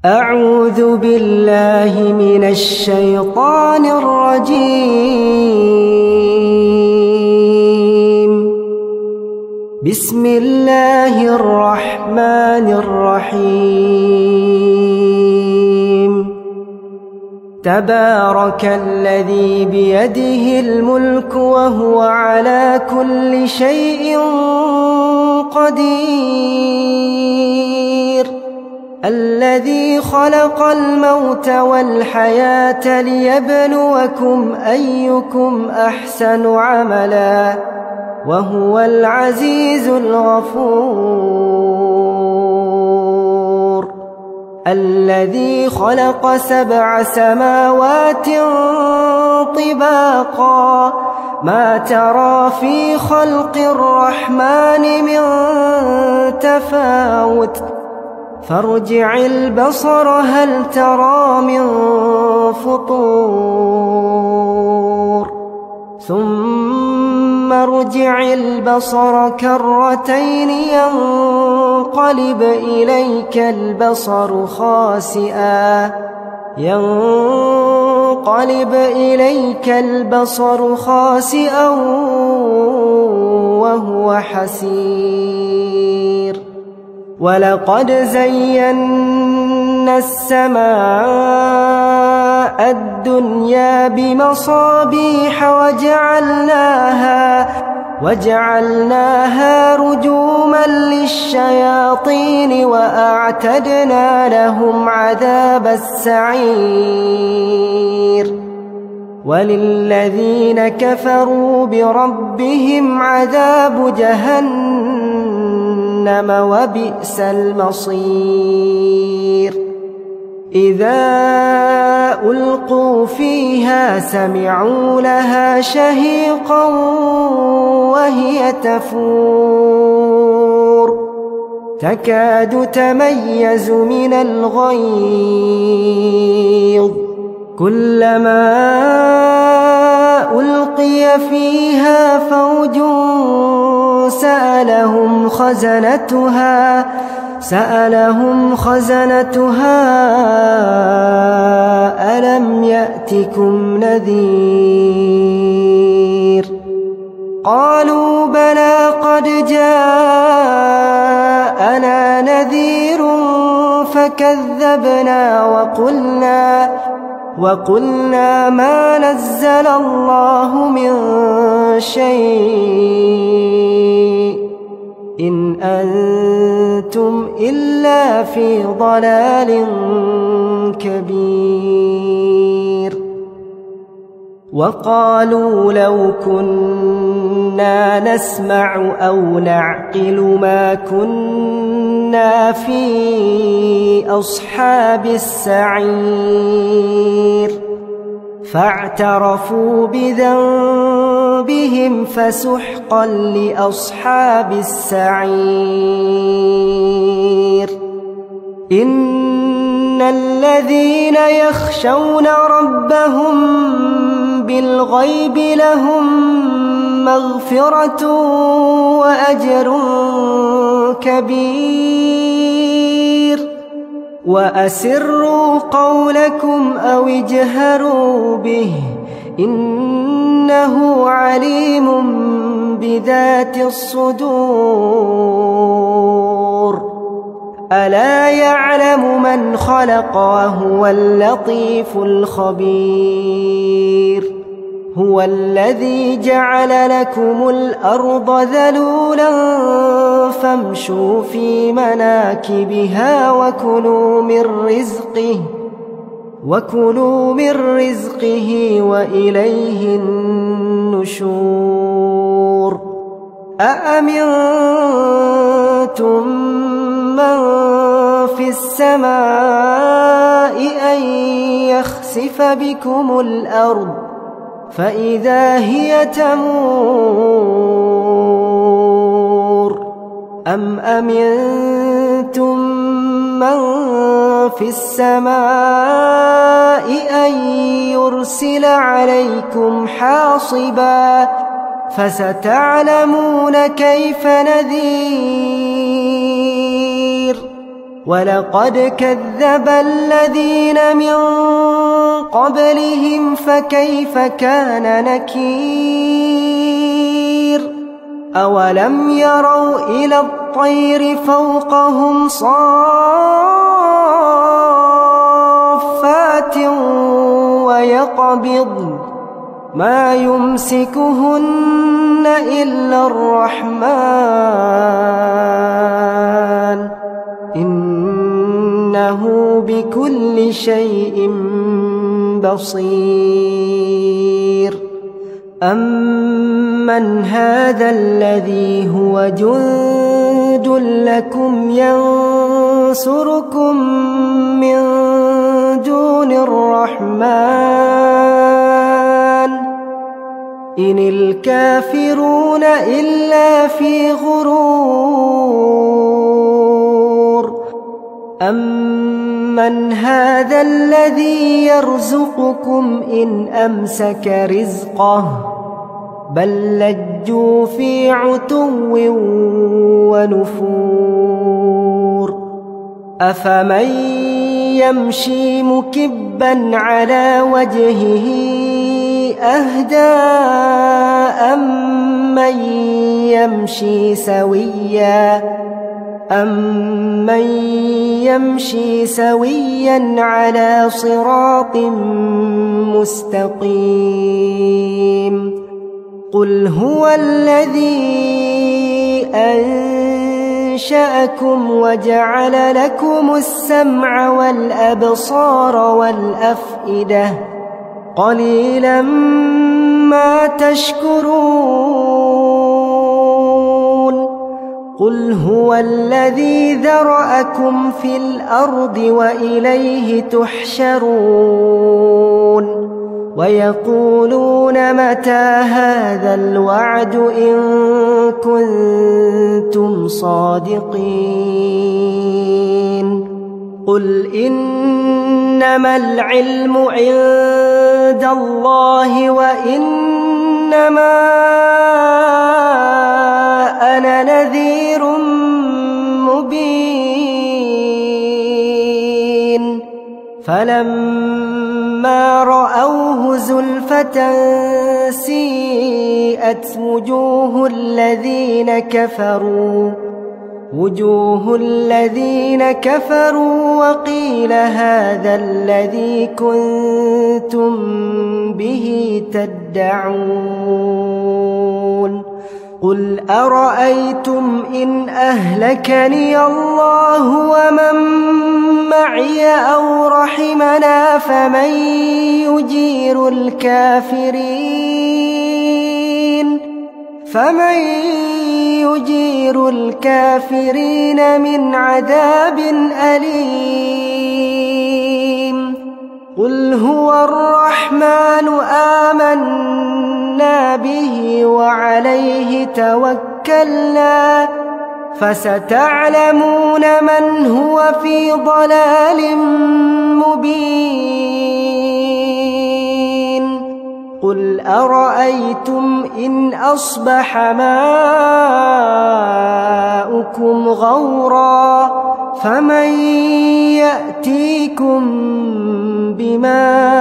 أعوذ بالله من الشيطان الرجيم. بسم الله الرحمن الرحيم. تبارك الذي بيده الملك وهو على كل شيء قدير. الذي خلق الموت والحياة ليبلوكم أيكم أحسن عملا وهو العزيز الغفور. الذي خلق 7 سماوات طباقا ما ترى في خلق الرحمن من تفاوت فارجع البصر هل ترى من فطور ثم ارجع البصر كرتين ينقلب إليك البصر خاسئا وهو حسير. ولقد زينا السماء الدنيا بمصابيح وجعلناها رجوما للشياطين وأعتدنا لهم عذاب السعير. وللذين كفروا بربهم عذاب جهنم وبئس المصير. إذا ألقوا فيها سمعوا لها شهيقا وهي تفور تكاد تميز من الغيظ. كلما ألقي فيها فوج سألهم خزنتها ألم يأتكم نذير؟ قالوا بلى قد جاءنا نذير فكذبنا وقلنا ما نزل الله من شيء إن أنتم إلا في ضلال كبير. وقالوا لو كنا نسمع أو نعقل ما كنا في أصحاب السعير. فاعترفوا بذنبهم فسحقا لأصحاب السعير. إن الذين يخشون ربهم بالغيب لهم مغفرة وأجر كبير. وأسروا قولكم أو اجهروا به إنه عليم بذات الصدور. ألا يعلم من خلق وهو اللطيف الخبير. هو الذي جعل لكم الأرض ذلولا فامشوا في مناكبها وكلوا من رزقه وإليه النشور. أأمنتم من في السماء أن يخسف بكم الأرض فإذا هي تمور أم أمنتم من في السماء أن يرسل عليكم حاصبا فستعلمون كيف نذير. ولقد كذب الذين من قبلهم فكيف كان نكير أولم يروا إلى الطير فوقهم صافات ويقبضن ما يمسكهن إلا الرحمن إنه بكل شيء بصير أمن هذا الذي هو جند لكم ينصركم من دون الرحمن إن الكافرون إلا في غرور أمن هذا الذي يرزقكم إن أمسك رزقه بل لجوا في عتو ونفور أفمن يمشي مكبا على وجهه أهدى أمن يمشي سويا على صراط مستقيم قل هو الذي أنشأكم وجعل لكم السمع والأبصار والأفئدة قليلا ما تشكرون قل هو الذي ذرأكم في الأرض وإليه تحشرون ويقولون متى هذا الوعد إن كنتم صادقين قل إنما العلم عند الله وإنما أنا نذير مبين فلما رأوه زلفة سيئت وجوه الذين كفروا وقيل هذا الذي كنتم به تدعون قل أرأيتم إن أهلكني الله ومن معي أو رحمنا فمن يجير الكافرين من عذاب أليم قل هو الرحمن آمنا به وعليه توكلنا فستعلمون من هو في ضلال مبين قل أرأيتم إن أصبح ماؤكم غورا فمن يأتيكم بماء